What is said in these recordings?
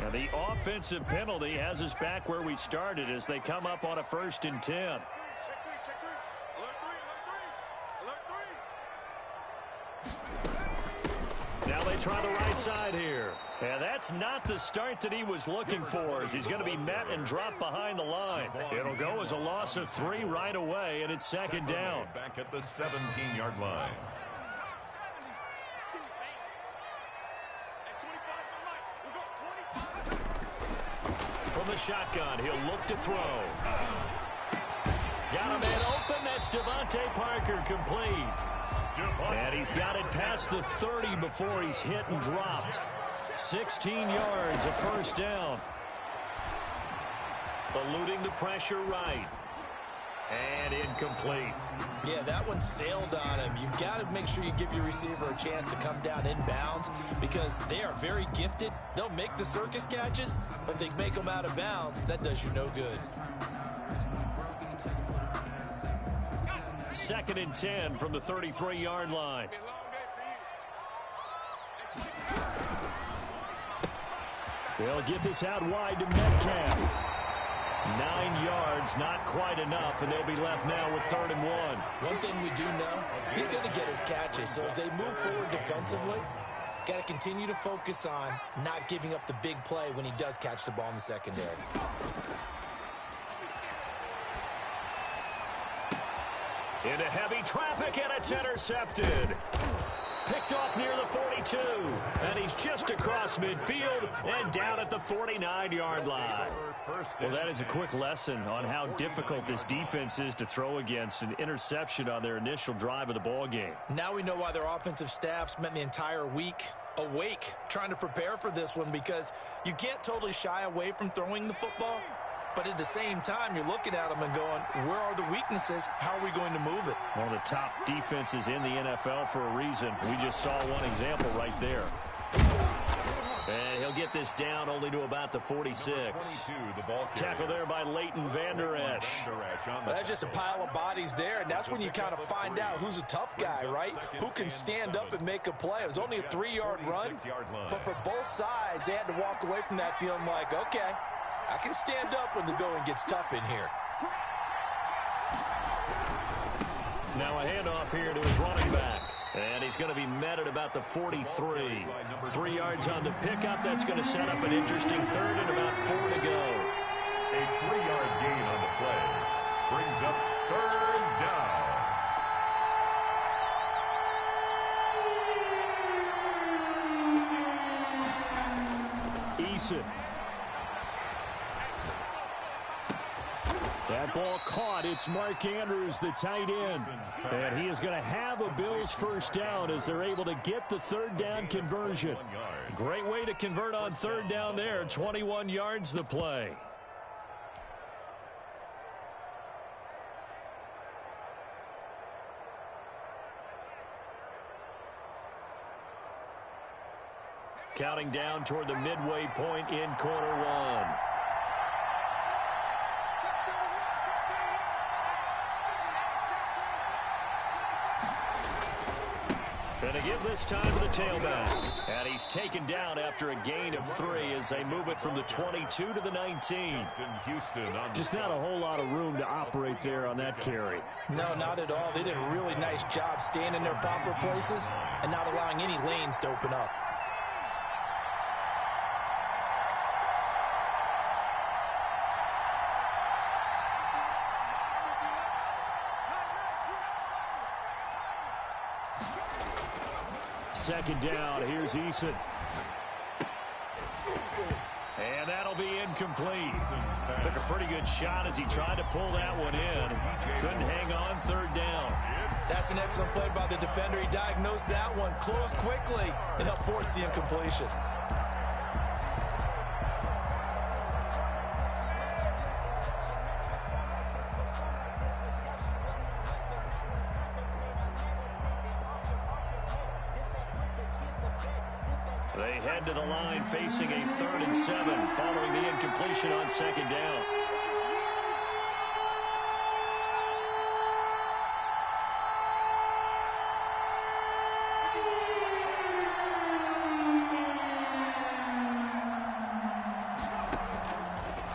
And the offensive penalty has us back where we started as they come up on a 1st and 10. Now they try the right side here. And that's not the start that he was looking for, as he's going to be met and dropped behind the line. It'll go as a loss of 3 right away, and it's 2nd down. Back at the 17-yard line. From the shotgun, he'll look to throw. Got a man open. That's Devontae Parker, complete. And he's got it past the 30 before he's hit and dropped. 16 yards, a 1st down. Eluding the pressure right. And incomplete. Yeah, that one sailed on him. You've got to make sure you give your receiver a chance to come down inbounds because they are very gifted. They'll make the circus catches, but they make them out of bounds. That does you no good. 2nd and 10 from the 33-yard line. They'll get this out wide to Metcalf. 9 yards, not quite enough, and they'll be left now with 3rd and 1. One thing we do know, he's going to get his catches. So as they move forward defensively, got to continue to focus on not giving up the big play when he does catch the ball in the secondary. Into heavy traffic, and it's intercepted. Picked off near the 42, and he's just across midfield and down at the 49-yard line. Well, that is a quick lesson on how difficult this defense is to throw against. An interception on their initial drive of the ball game. Now we know why their offensive staff spent the entire week awake trying to prepare for this one, because you can't totally shy away from throwing the football. But at the same time, you're looking at them and going, where are the weaknesses? How are we going to move it? One of the top defenses in the NFL for a reason. We just saw one example right there. And he'll get this down only to about the 46. Tackle there by Leighton Vander Esch. Well, that's just a pile of bodies there, and that's when you kind of find out who's a tough guy, right? Who can stand up and make a play. It was only a 3-yard run, but for both sides, they had to walk away from that feeling like, okay, I can stand up when the going gets tough in here. Now a handoff here to his running back. And he's going to be met at about the 43. 3 yards on the pickup. That's going to set up an interesting 3rd and about 4 to go. A 3-yard gain on the play brings up 3rd down. Eason. That ball caught. It's Mark Andrews, the tight end. And he is going to have a Bills 1st down as they're able to get the 3rd down conversion. Great way to convert on 3rd down there. 21 yards the play. Counting down toward the midway point in quarter 1. And to give this time to the tailback. And he's taken down after a gain of 3 as they move it from the 22 to the 19. Just not a whole lot of room to operate there on that carry. No, not at all. They did a really nice job staying in their proper places and not allowing any lanes to open up. Second down, here's Eason. And that'll be incomplete. Took a pretty good shot as he tried to pull that one in. Couldn't hang on, 3rd down. That's an excellent play by the defender. He diagnosed that one, closed quickly, and helped force the incompletion. They head to the line facing a 3rd and 7 following the incompletion on 2nd down.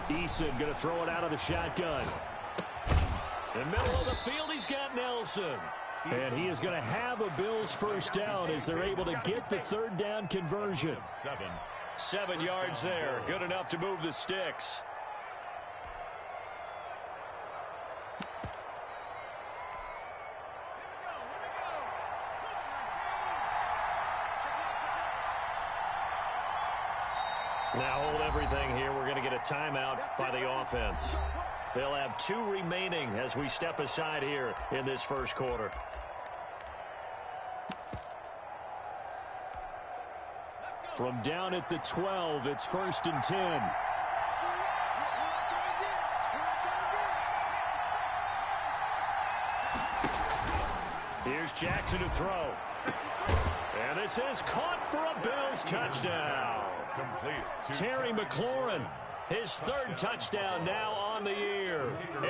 Eason going to throw it out of the shotgun. In the middle of the field, he's got Nelson. And he is going to have a Bills first down as they're able to get the third down conversion. 7 yards there. Good enough to move the sticks. Now hold everything here. We're going to get a timeout by the offense. They'll have 2 remaining as we step aside here in this first quarter. From down at the 12, it's 1st and 10. Here's Jackson to throw. And this is caught for a Bills touchdown. Terry McLaurin, his 3rd touchdown now on the year.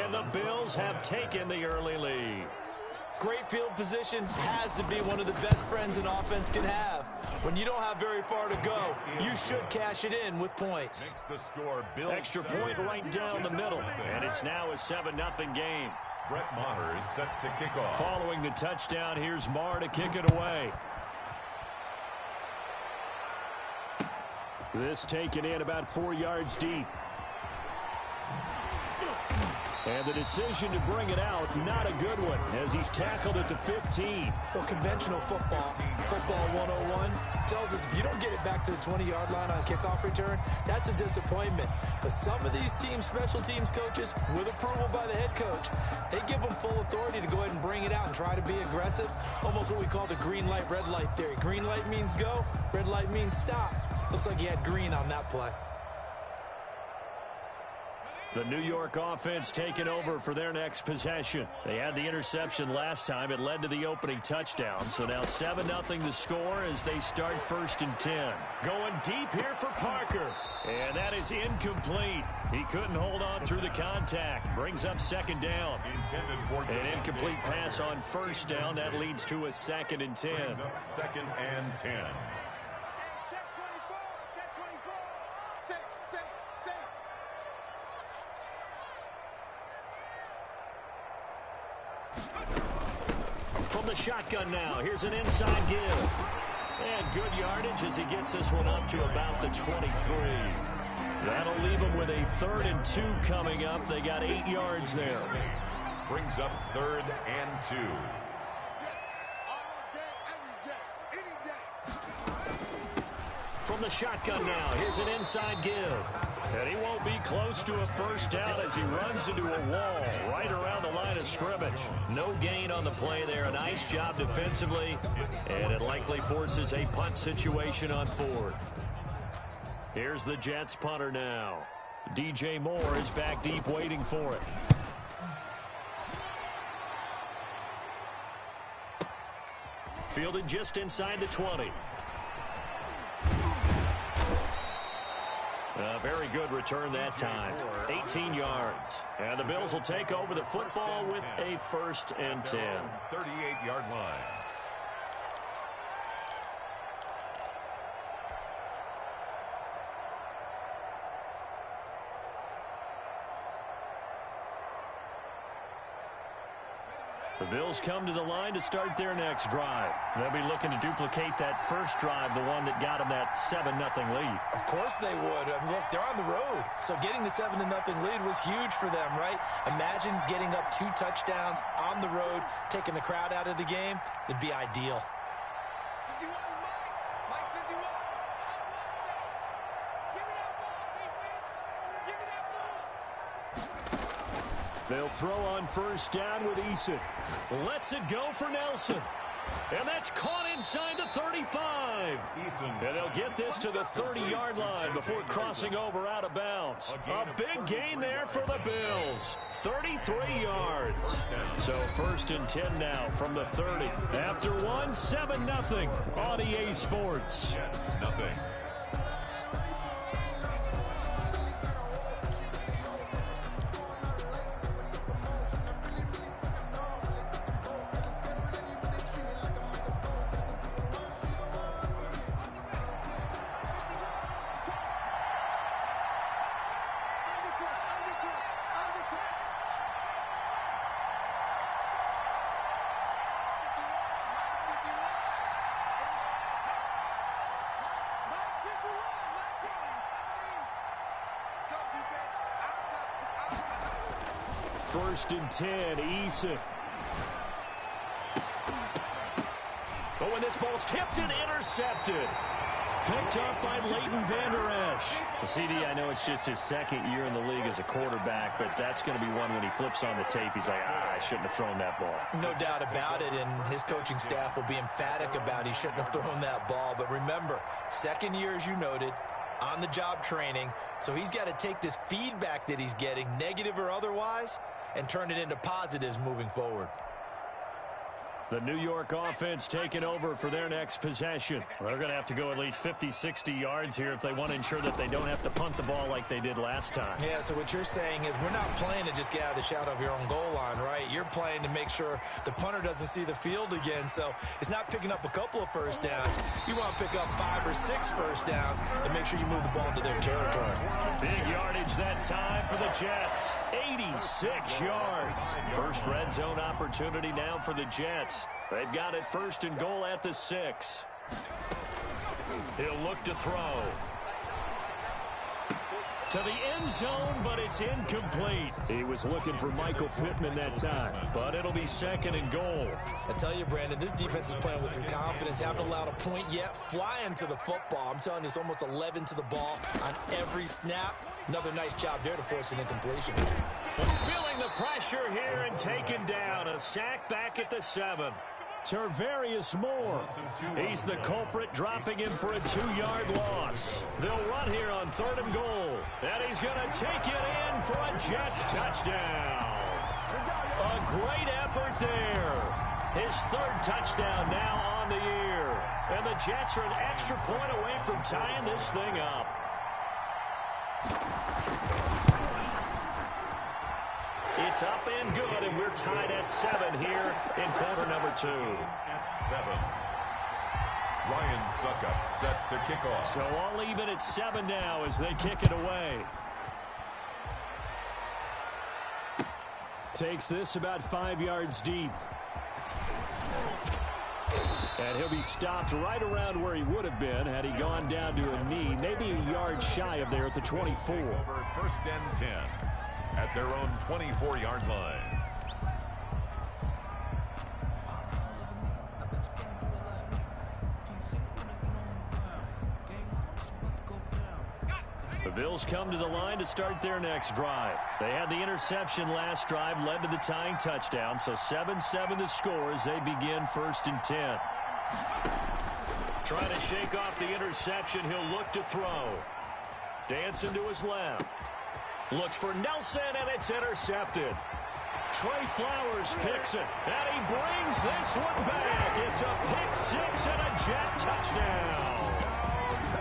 And the Bills have taken the early lead. Great field position has to be one of the best friends an offense can have. When you don't have very far to go, you should cash it in with points. Extra point right down the middle. And it's now a 7-0 game. Brett Maher is set to kick off. Following the touchdown, here's Maher to kick it away. This taken in about 4 yards deep. And the decision to bring it out, not a good one, as he's tackled at the 15. Well, conventional football 101, tells us if you don't get it back to the 20-yard line on a kickoff return, that's a disappointment. But some of these teams, special teams coaches, with approval by the head coach, they give them full authority to go ahead and bring it out and try to be aggressive. Almost what we call the green light, red light theory. Green light means go, red light means stop. Looks like he had green on that play. The New York offense taking over for their next possession. They had the interception last time. It led to the opening touchdown. So now 7-0 the score as they start 1st and 10. Going deep here for Parker. And that is incomplete. He couldn't hold on through the contact. Brings up 2nd down. An incomplete pass on 1st down. That leads to a 2nd and 10. 2nd and 10. From the shotgun now, here's an inside give. And good yardage as he gets this one up to about the 23. That'll leave him with a 3rd and 2 coming up. They got 8 yards there. Brings up 3rd and 2. From the shotgun now, here's an inside give. And he won't be close to a first down as he runs into a wall right around the line of scrimmage. No gain on the play there. A nice job defensively. And it likely forces a punt situation on 4th. Here's the Jets punter now. DJ Moore is back deep waiting for it. Fielded just inside the 20. A very good return that time. 18 yards. And the Bills will take over the football with a 1st and 10. 38-yard line. The Bills come to the line to start their next drive. They'll be looking to duplicate that first drive, the one that got them that 7-0 lead. Of course they would. I mean, look, they're on the road. So getting the 7-0 lead was huge for them, right? Imagine getting up 2 touchdowns on the road, taking the crowd out of the game. It'd be ideal. They'll throw on first down with Eason. Lets it go for Nelson. And that's caught inside the 35. And they'll get this to the 30-yard line before crossing over out of bounds. A big gain there for the Bills. 33 yards. So 1st and 10 now from the 30. After 7-0 on EA Sports. Yes, nothing. 1st and 10. Eason. Oh, and this ball's tipped and intercepted. Picked up by Leighton Vander Esch. The CD, I know it's just his 2nd year in the league as a quarterback, but that's going to be one when he flips on the tape. He's like, I shouldn't have thrown that ball. No doubt about it, and his coaching staff will be emphatic about he shouldn't have thrown that ball. But remember, 2nd year, as you noted, on-the-job training, so he's got to take this feedback that he's getting, negative or otherwise, and turn it into positives moving forward. The New York offense taking over for their next possession. They're going to have to go at least 50, 60 yards here if they want to ensure that they don't have to punt the ball like they did last time. Yeah, so what you're saying is we're not playing to just get out of the shadow of your own goal line, right? You're playing to make sure the punter doesn't see the field again. So it's not picking up a couple of first downs. You want to pick up 5 or 6 first downs and make sure you move the ball into their territory. Big yardage that time for the Jets. 86 yards. First red zone opportunity now for the Jets. They've got it 1st and goal at the 6. He'll look to throw. To the end zone, but it's incomplete. He was looking for Michael Pittman that time, but it'll be 2nd and goal. I tell you, Brandon, this defense is playing with some confidence. Haven't allowed a point yet. Flying to the football. I'm telling you, it's almost 11 to the ball on every snap. Another nice job there to force an incompletion. Feeling the pressure here and taken down. A sack back at the 7. Tarvarius Moore. He's the culprit, dropping him for a 2-yard loss. They'll run here on 3rd and goal. And he's going to take it in for a Jets touchdown. A great effort there. His 3rd touchdown now on the year. And the Jets are an extra point away from tying this thing up. It's up and good, and we're tied at 7 here in quarter number 2. At 7. Ryan Suckup set to kick off. So all even at 7 now as they kick it away. Takes this about 5 yards deep. And he'll be stopped right around where he would have been had he gone down to a knee, maybe a yard shy of there at the 24. Over 1st and 10 at their own 24-yard line. The Bills come to the line to start their next drive. They had the interception last drive, led to the tying touchdown, so 7-7 the score as they begin 1st and 10. Trying to shake off the interception, he'll look to throw. Dancing to his left. Looks for Nelson, and it's intercepted. Trey Flowers picks it, and he brings this one back. It's a pick 6 and a Jet touchdown.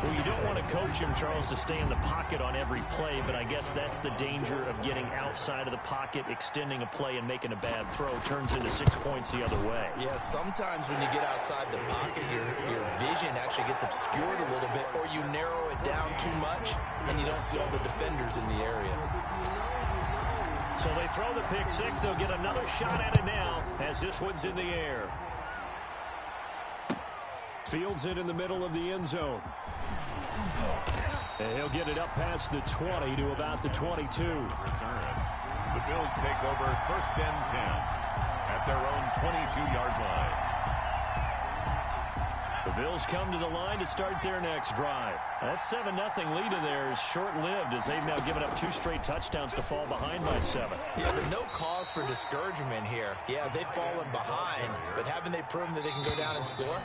Well, you don't want to coach him, Charles, to stay in the pocket on every play, but I guess that's the danger of getting outside of the pocket, extending a play, and making a bad throw. Turns into 6 points the other way. Yeah, sometimes when you get outside the pocket, your vision actually gets obscured a little bit, or you narrow it down too much, and you don't see all the defenders in the area. So they throw the pick 6. They'll get another shot at it now as this one's in the air. Fields it in the middle of the end zone. And he'll get it up past the 20 to about the 22. The Bills take over 1st and 10 at their own 22-yard line. The Bills come to the line to start their next drive. That 7-0 lead of theirs short-lived as they've now given up 2 straight touchdowns to fall behind by 7. Yeah, but no cause for discouragement here. Yeah, they've fallen behind, but haven't they proven that they can go down and score?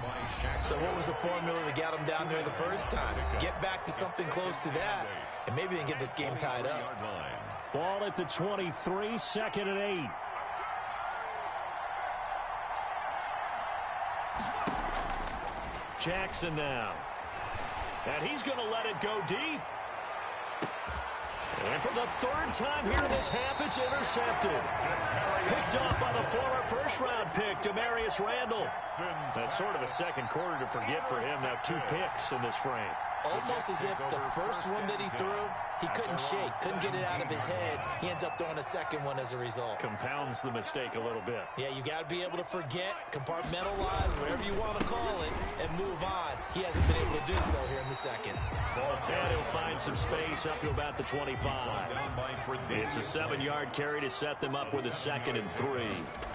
So what was the formula that got them down there the first time? Get back to something close to that, and maybe they can get this game tied up. Ball at the 23, 2nd and 8. Jackson now. And he's going to let it go deep. And for the 3rd time here in this half, it's intercepted. Picked off by the former first-round pick, Demarius Randall. That's sort of a second quarter to forget for him. Now 2 picks in this frame. Almost as if the first one that he threw, he couldn't shake, couldn't get it out of his head. He ends up throwing a second one as a result. Compounds the mistake a little bit. Yeah, you got to be able to forget, compartmentalize, whatever you want to call it, and move on. He hasn't been able to do so here in the second. And he'll find some space up to about the 25. It's a 7-yard carry to set them up with a 2nd and 3.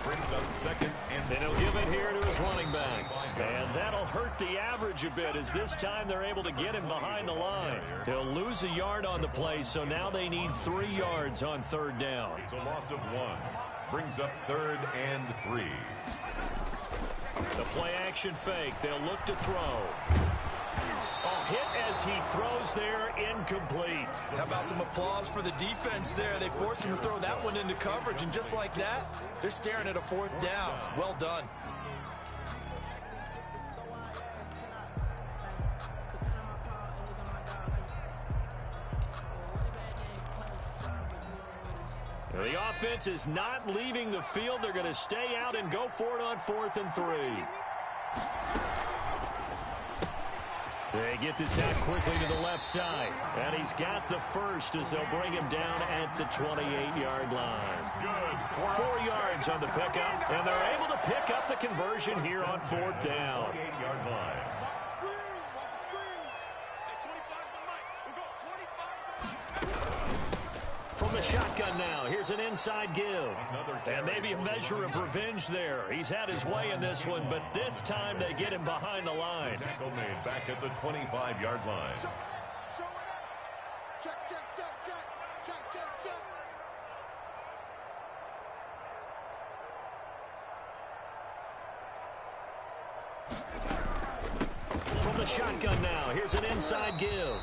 Brings up 2nd And he'll give it here to his running back. And that'll hurt the average a bit as this time they're able to get him behind the line. He'll lose a yard on the play, so now they need 3 yards on 3rd down. It's a loss of 1. Brings up 3rd and 3. The play action fake. They'll look to throw. Hit as he throws there, incomplete. How about some applause for the defense there? They forced him to throw that one into coverage, and just like that, they're staring at a 4th down. Well done. The offense is not leaving the field. They're going to stay out and go for it on 4th and 3. They get this out quickly to the left side. And he's got the first as they'll bring him down at the 28-yard line. 4 yards on the pickup, and they're able to pick up the conversion here on 4th down. 28-yard line. From the shotgun now, here's an inside give. And maybe a measure of revenge there. He's had his way in this one, but this time they get him behind the line. Tackle made back at the 25-yard line. From the shotgun now, here's an inside give.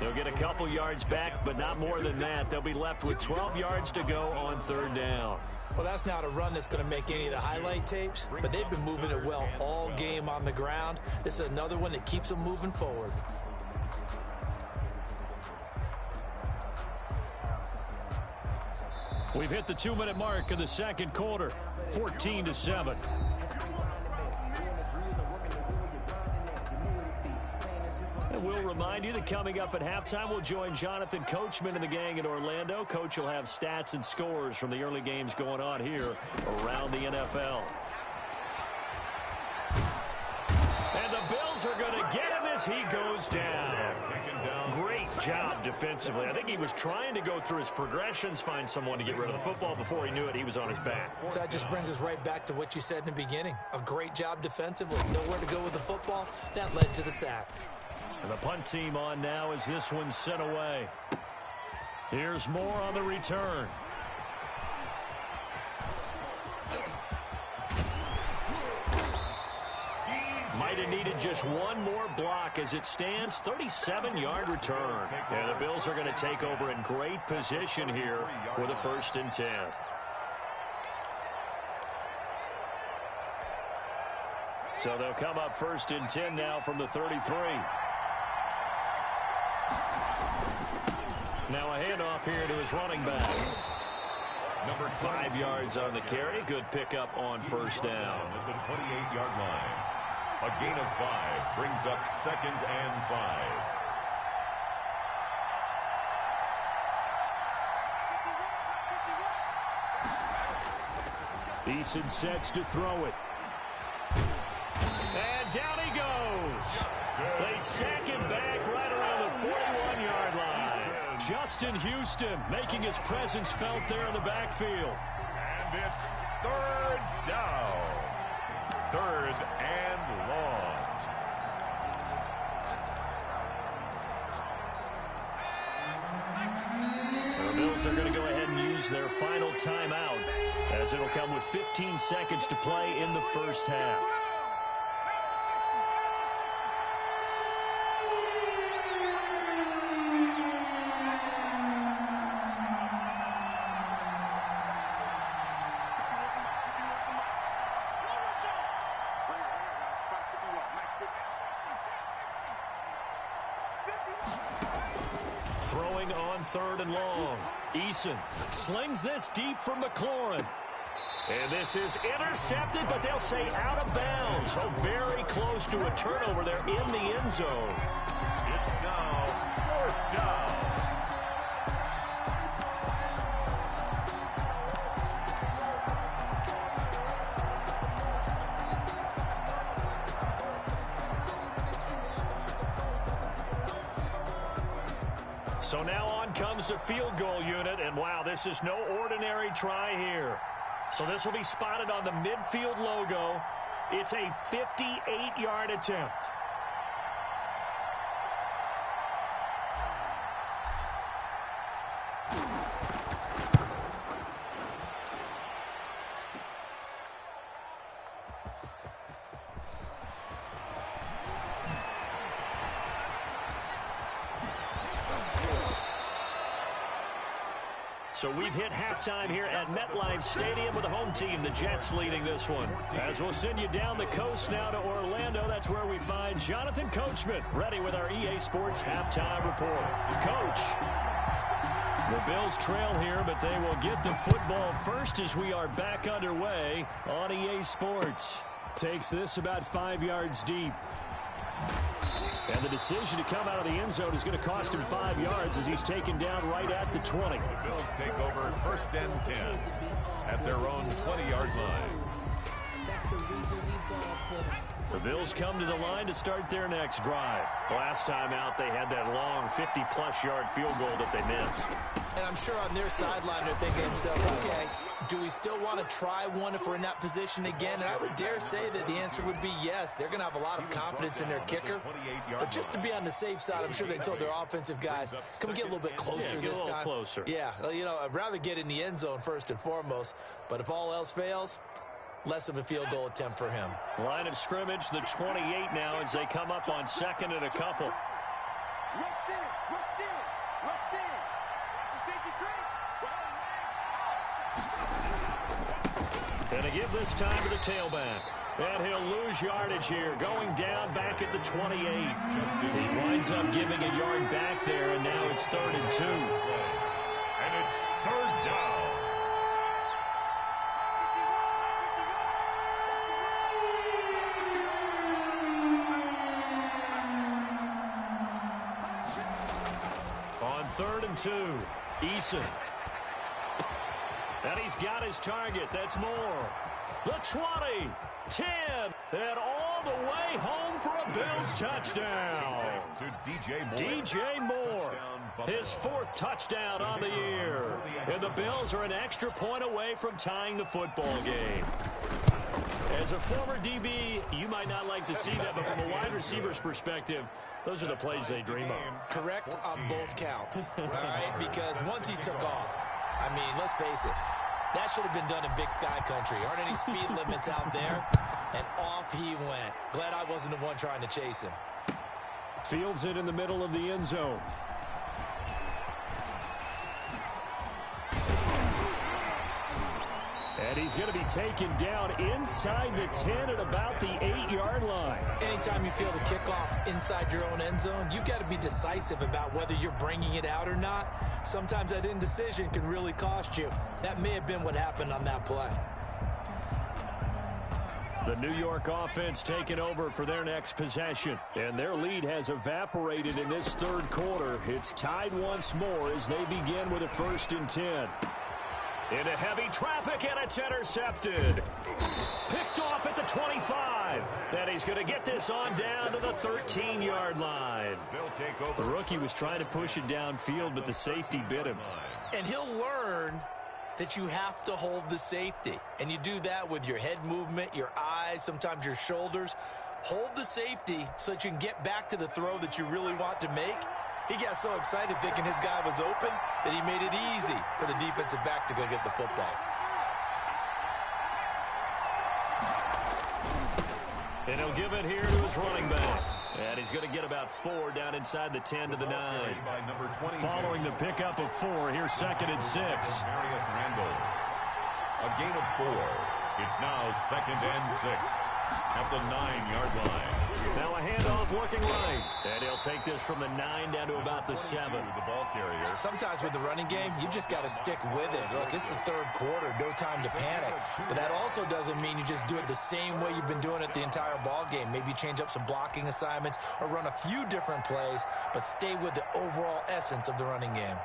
They'll get a couple yards back, but not more than that. They'll be left with 12 yards to go on 3rd down. Well, that's not a run that's going to make any of the highlight tapes, but they've been moving it well all game on the ground. This is another one that keeps them moving forward. We've hit the 2-minute mark of the 2nd quarter, 14-7. And we'll remind you that coming up at halftime, we'll join Jonathan Coachman and the gang in Orlando. Coach will have stats and scores from the early games going on here around the NFL. And the Bills are going to get him as he goes down. Great job defensively. I think he was trying to go through his progressions, find someone to get rid of the football. Before he knew it, he was on his back. So that just brings us right back to what you said in the beginning. A great job defensively. Nowhere to go with the football. That led to the sack. And the punt team on now as this one's sent away. Here's more on the return. Might have needed just one more block as it stands. 37-yard return. And the Bills are going to take over in great position here with a 1st and 10. So they'll come up 1st and 10 now from the 33. Now a handoff here to his running back. 5 yards on the carry. Good pickup on 1st down. At the 28-yard line. A gain of 5 brings up 2nd and 5. Eason sets to throw it. And down he goes. They sack him back right around the 41-yard line. Justin Houston making his presence felt there in the backfield. And it's 3rd down. 3rd and long. The Bills are going to go ahead and use their final timeout as it'll come with 15 seconds to play in the 1st half. Throwing on 3rd and long. Eason slings this deep from McLaurin. And this is intercepted, but they'll say out of bounds. So very close to a turnover there in the end zone. So now on comes the field goal unit, and wow, this is no ordinary try here. So this will be spotted on the midfield logo. It's a 58-yard attempt. So we've hit halftime here at MetLife Stadium with the home team, the Jets, leading this one. As we'll send you down the coast now to Orlando, that's where we find Jonathan Coachman, ready with our EA Sports halftime report. Coach, the Bills trail here, but they will get the football first as we are back underway on EA Sports. Takes this about 5 yards deep. And the decision to come out of the end zone is going to cost him 5 yards as he's taken down right at the 20. The Bills take over 1st and 10 at their own 20-yard line. The Bills come to the line to start their next drive. Last time out, they had that long 50-plus yard field goal that they missed. And I'm sure on their sideline they're thinking to themselves, okay, do we still want to try one if we're in that position again? And I would dare say that the answer would be yes. They're going to have a lot of confidence in their kicker. But just to be on the safe side, I'm sure they told their offensive guys, can we get a little bit closer this time? Closer. Yeah, you know, I'd rather get in the end zone first and foremost. But if all else fails, less of a field goal attempt for him. Line of scrimmage, the 28 now as they come up on 2nd and a couple. And a give this time to the tailback. And he'll lose yardage here, going down back at the 28. He winds up giving a yard back there, and now it's 3rd and 2. And it's 3rd down. On 3rd and 2, Eason. And he's got his target. That's Moore. The 20, 10, and all the way home for a Bills touchdown. To DJ Moore. DJ Moore, his 4th touchdown on the year. And the Bills are an extra point away from tying the football game. As a former DB, you might not like to see that, but from a wide receiver's perspective, those are the plays they dream of. Correct on both counts, all right? Because once he took off, I mean, let's face it, that should have been done in Big Sky Country. Aren't any speed limits out there? And off he went. Glad I wasn't the one trying to chase him. Fields it in the middle of the end zone. And he's going to be taken down inside the 10 at about the 8-yard line. Anytime you feel the kickoff inside your own end zone, you've got to be decisive about whether you're bringing it out or not. Sometimes that indecision can really cost you. That may have been what happened on that play. The New York offense taking over for their next possession. And their lead has evaporated in this 3rd quarter. It's tied once more as they begin with a 1st and 10. Into heavy traffic, and it's intercepted. Picked off at the 25. And he's going to get this on down to the 13-yard line. The rookie was trying to push it downfield, but the safety bit him. And he'll learn that you have to hold the safety. And you do that with your head movement, your eyes, sometimes your shoulders. Hold the safety so that you can get back to the throw that you really want to make. He got so excited thinking his guy was open that he made it easy for the defensive back to go get the football. And he'll give it here to his running back. And he's going to get about 4 down inside the 10 to the 9. Following the pickup of 4, here's 2nd and 6. A gain of 4. It's now 2nd and 6 at the 9-yard line. Now a handoff looking right. And he'll take this from the 9 down to about the 7. The ball carrier. Sometimes with the running game, you just got to stick with it. Look, this is the 3rd quarter, no time to panic. But that also doesn't mean you just do it the same way you've been doing it the entire ball game. Maybe change up some blocking assignments or run a few different plays, but stay with the overall essence of the running game.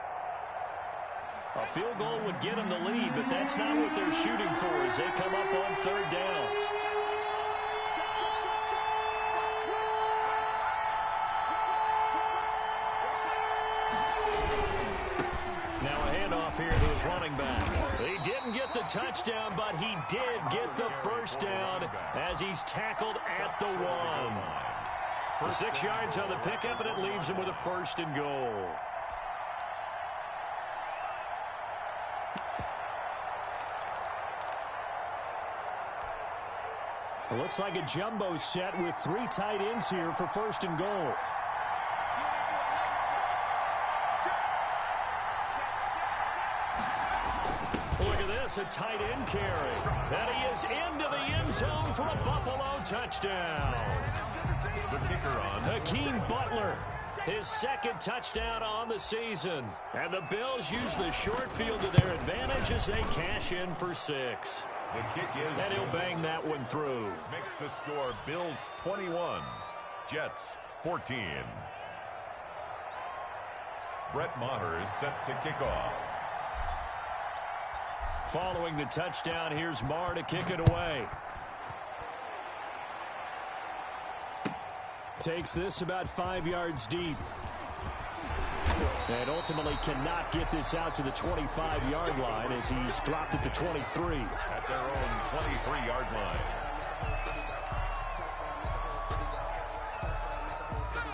A field goal would get them the lead, but that's not what they're shooting for as they come up on 3rd down. handoff here to his running back. He didn't get the touchdown, but he did get the first down as he's tackled at the 1. For 6 yards on the pickup, and it leaves him with a 1st and goal. It looks like a jumbo set with 3 tight ends here for 1st and goal. Look at this, a tight end carry. And he is into the end zone for a Buffalo touchdown. The kicker on. Hakeem Butler, his 2nd touchdown on the season. And the Bills use the short field to their advantage as they cash in for 6. The kick is... And he'll bang that one through. Makes the score Bills 21, Jets 14. Brett Maher is set to kick off. Following the touchdown, here's Maher to kick it away. Takes this about 5 yards deep. And ultimately cannot get this out to the 25-yard line as he's dropped at the 23. At their own 23-yard line.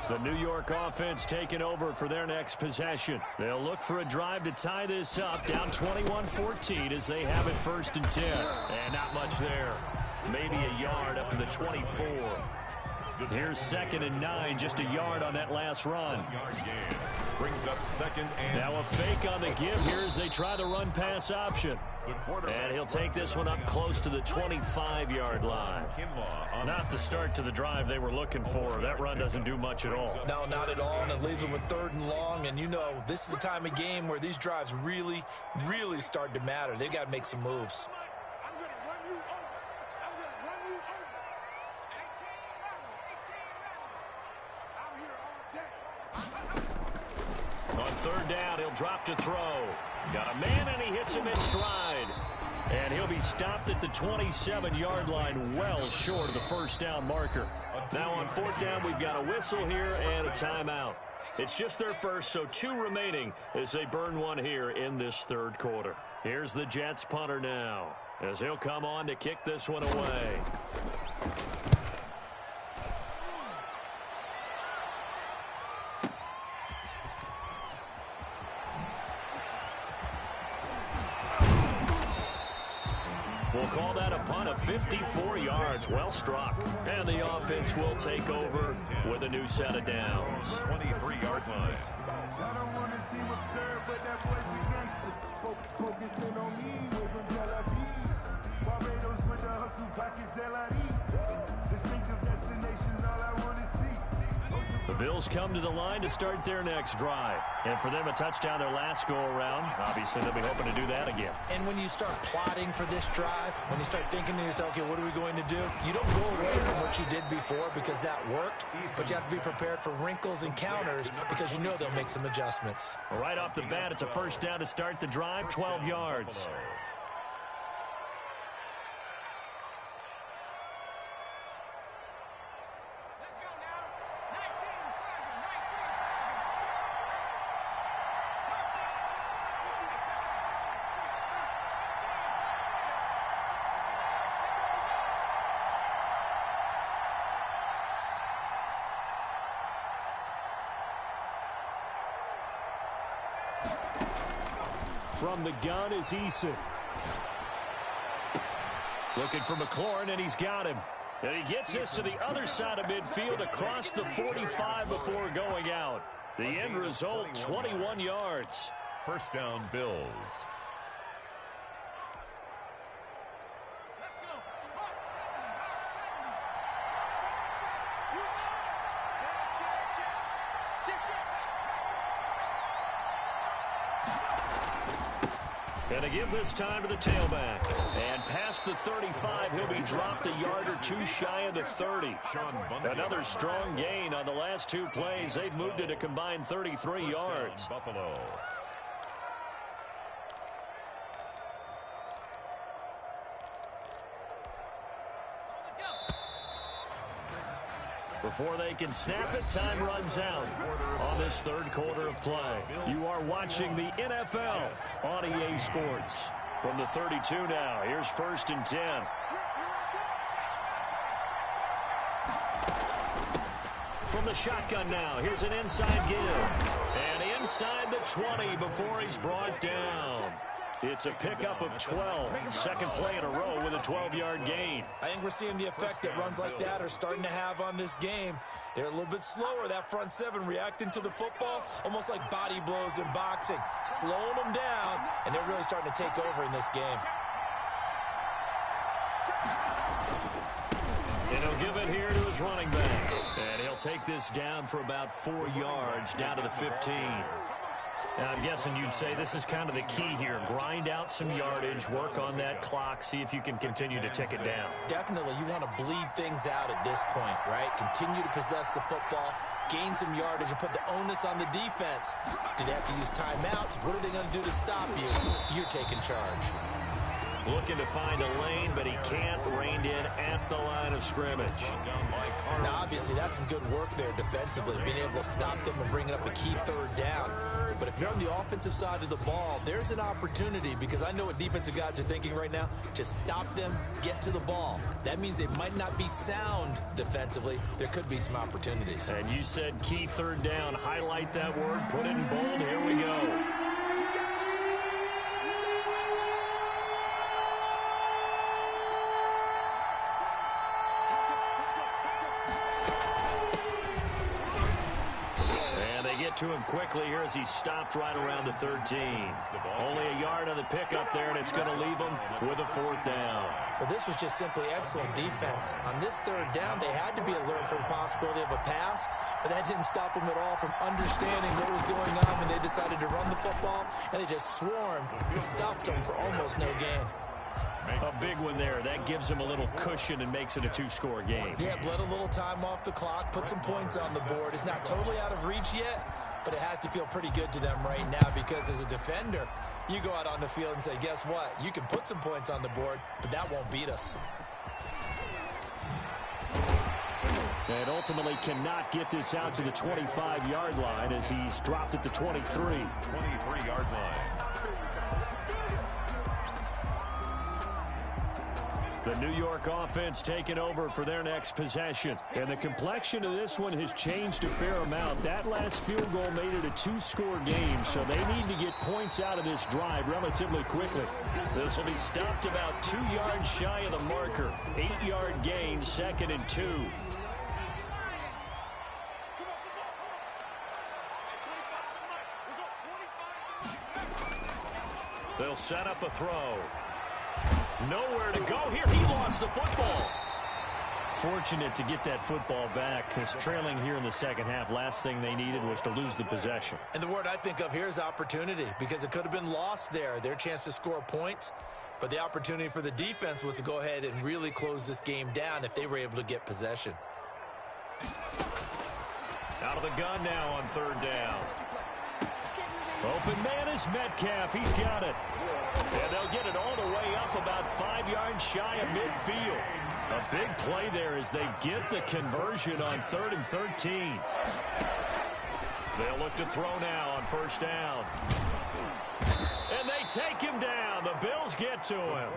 The New York offense taking over for their next possession. They'll look for a drive to tie this up, down 21-14 as they have it 1st and 10. And not much there. Maybe a yard up to the 24. Here's 2nd and 9, just a yard on that last run. Brings up 2nd and... Now a fake on the give here as they try the run-pass option. And he'll take this one up close to the 25-yard line. Not the start to the drive they were looking for. That run doesn't do much at all. No, not at all, and it leaves them with 3rd and long. And, you know, this is the time of game where these drives really, really start to matter. They've got to make some moves. On 3rd down, he'll drop to throw. Got a man, and he hits him in stride. And he'll be stopped at the 27-yard line, well short of the 1st down marker. Now on 4th down, we've got a whistle here and a timeout. It's just their first, so 2 remaining as they burn one here in this 3rd quarter. Here's the Jets punter now as he'll come on to kick this one away. We'll call that a punt of 54 yards. Well struck. And the offense will take over with a new set of downs. 23-yard line. I don't want to see what's served, but that boy's a gangster. Focusing on me, way from Tel Aviv. Barbados with the hustle pockets, LIDs. Distinctive destinations, all I want to see. The Bills come to the line to start their next drive. And for them, a touchdown their last go-around. Obviously, they'll be hoping to do that again. And when you start plotting for this drive, when you start thinking to yourself, okay, what are we going to do? You don't go away from what you did before because that worked, but you have to be prepared for wrinkles and counters because you know they'll make some adjustments. Right off the bat, it's a 1st down to start the drive, 12 yards. From the gun is Eason. Looking for McLaurin, and he's got him. And he gets this to the other side of midfield across the 45 before going out. The end result, 21 yards. 1st down, Bills. And to give this time to the tailback. And past the 35, he'll be dropped a yard or 2 shy of the 30. Another strong gain on the last 2 plays. They've moved it a combined 33 yards. Buffalo. Before they can snap it, time runs out on this 3rd quarter of play. You are are watching the NFL on EA Sports. From the 32 now, here's 1st and 10. From the shotgun now, here's an inside give. And inside the 20 before he's brought down. It's a pickup of 12. Second play in a row with a 12-yard gain. I think we're seeing the effect that runs like that are starting to have on this game. They're a little bit slower, that front seven, reacting to the football, almost like body blows in boxing, slowing them down, and they're really starting to take over in this game. And he'll give it here to his running back. And he'll take this down for about 4 yards, down to the 15. Now, I'm guessing you'd say this is kind of the key here. Grind out some yardage, work on that clock, see if you can continue to tick it down. Definitely, you want to bleed things out at this point, right? Continue to possess the football, gain some yardage, and put the onus on the defense. Do they have to use timeouts? What are they going to do to stop you? You're taking charge. Looking to find a lane, but he can't. Reined in at the line of scrimmage. Now, obviously, that's some good work there defensively, being able to stop them and bringing up a key 3rd down. But if you're on the offensive side of the ball, there's an opportunity, because I know what defensive guys are thinking right now. Just stop them, get to the ball. That means they might not be sound defensively. There could be some opportunities. And you said key 3rd down. Highlight that word, put it in bold. Here we go. To him quickly here as he stopped right around the 13. Only a yard on the pickup there, and it's going to leave him with a 4th down. Well, this was just simply excellent defense. On this 3rd down, they had to be alert for the possibility of a pass, but that didn't stop them at all from understanding what was going on when they decided to run the football, and they just swarmed and stuffed them for almost no gain. A big one there. That gives him a little cushion and makes it a 2-score game. Yeah, bled a little time off the clock, put some points on the board. It's not totally out of reach yet, but it has to feel pretty good to them right now, because as a defender, you go out on the field and say, guess what? You can put some points on the board, but that won't beat us. And ultimately cannot get this out to the 25-yard line as he's dropped at the 23. 23-yard line. The New York offense taking over for their next possession. And the complexion of this one has changed a fair amount. That last field goal made it a 2-score game, so they need to get points out of this drive relatively quickly. This will be stopped about 2 yards shy of the marker. 8-yard gain, 2nd and 2. They'll set up a throw. Nowhere to go here. He lost the football. Fortunate to get that football back, because trailing here in the second half, last thing they needed was to lose the possession. And the word I think of here is opportunity, because it could have been lost there. Their chance to score points, but the opportunity for the defense was to go ahead and really close this game down if they were able to get possession. Out of the gun now on 3rd down. Open man is Metcalf. He's got it. And they'll get it all the way up about 5 yards shy of midfield. A big play there as they get the conversion on 3rd and 13. They'll look to throw now on 1st down. And they take him down. The Bills get to him.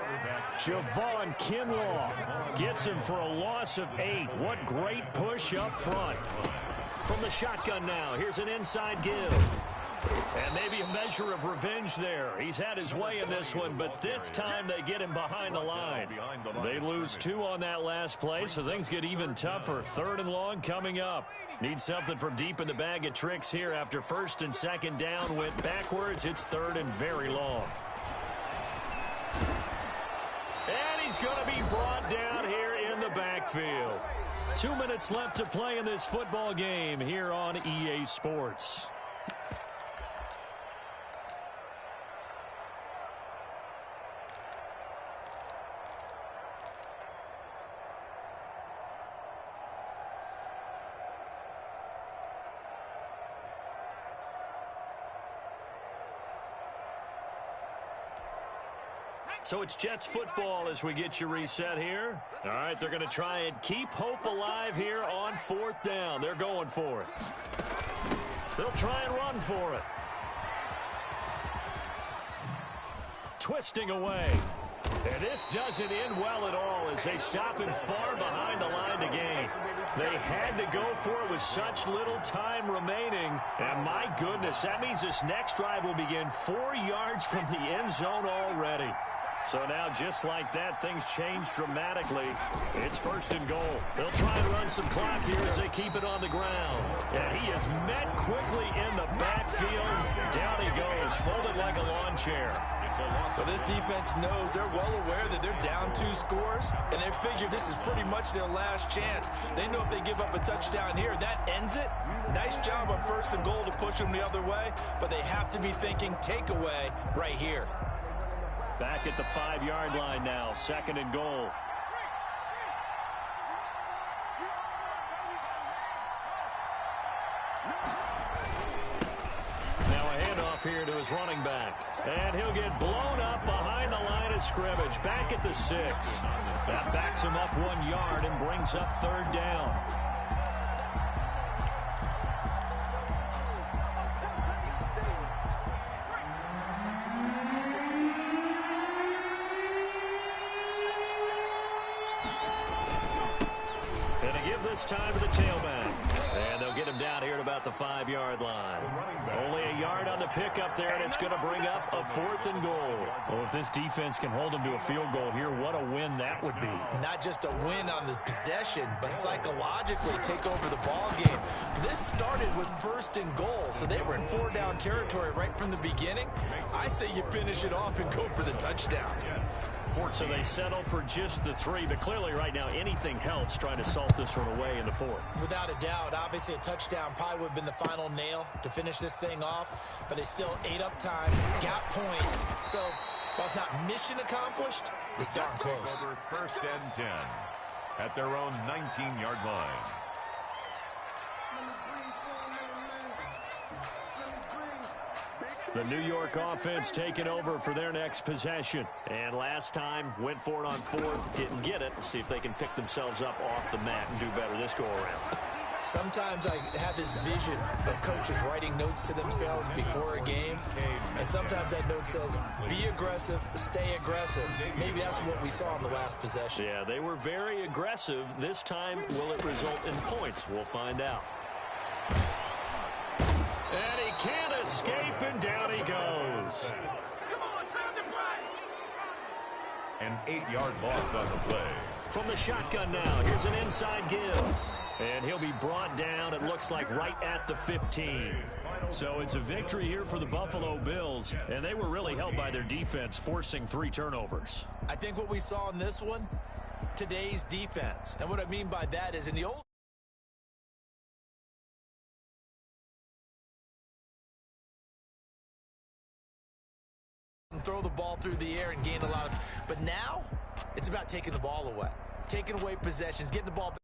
Javon Kinlaw gets him for a loss of 8. What great push up front. From the shotgun now, here's an inside give. And maybe a measure of revenge there. He's had his way in this one, but this time they get him behind the line. They lose 2 on that last play, so things get even tougher. 3rd and long coming up. Need something from deep in the bag of tricks here after 1st and 2nd down went backwards. It's 3rd and very long. And he's going to be brought down here in the backfield. 2 minutes left to play in this football game here on EA Sports. So it's Jets football as we get you reset here. All right, they're going to try and keep hope alive here on 4th down. They're going for it. They'll try and run for it. twisting away. And this doesn't end well at all as they stop him far behind the line to gain. They had to go for it with such little time remaining. And my goodness, that means this next drive will begin 4 yards from the end zone already. So now, just like that, things change dramatically. It's 1st and goal. They'll try and run some clock here as they keep it on the ground. And he is met quickly in the backfield. Down he goes, folded like a lawn chair. So this defense knows, they're well aware that they're down 2 scores, and they figure this is pretty much their last chance. They know if they give up a touchdown here, that ends it. Nice job on 1st and goal to push them the other way, but they have to be thinking takeaway right here. Back at the 5-yard line now, 2nd and goal. Now a handoff here to his running back. And he'll get blown up behind the line of scrimmage. Back at the 6. That backs him up 1 yard and brings up 3rd down. This time to the tailback. And they'll get him down here at about the 5-yard line. Only a yard on the pickup there, and it's going to bring up a 4th and goal. Well, if this defense can hold him to a field goal here, what a win that would be. Not just a win on the possession, but psychologically take over the ball game. This started with 1st and goal, so they were in 4-down territory right from the beginning. I say you finish it off and go for the touchdown. So they settle for just the 3, but clearly right now anything helps trying to salt this one away in the 4th. Without a doubt, obviously a touchdown probably would have been the final nail to finish this thing off, but they still ate up time, got points. So while it's not mission accomplished, it's darn close. Over 1st and 10 at their own 19-yard line. The New York offense taking over for their next possession. And last time, went for it on 4th, didn't get it. We'll see if they can pick themselves up off the mat and do better this go-around. Sometimes I have this vision of coaches writing notes to themselves before a game, and sometimes that note says, be aggressive, stay aggressive. Maybe that's what we saw in the last possession. Yeah, they were very aggressive. This time, will it result in points? We'll find out. And he can't escape, and down he goes. An 8-yard loss on the play. From the shotgun now, here's an inside give. And he'll be brought down, it looks like, right at the 15. So it's a victory here for the Buffalo Bills, and they were really helped by their defense, forcing 3 turnovers. I think what we saw in this one, today's defense. And what I mean by that is in the old throw the ball through the air and gain a lot of, but now it's about taking the ball away, taking away possessions, getting the ball back.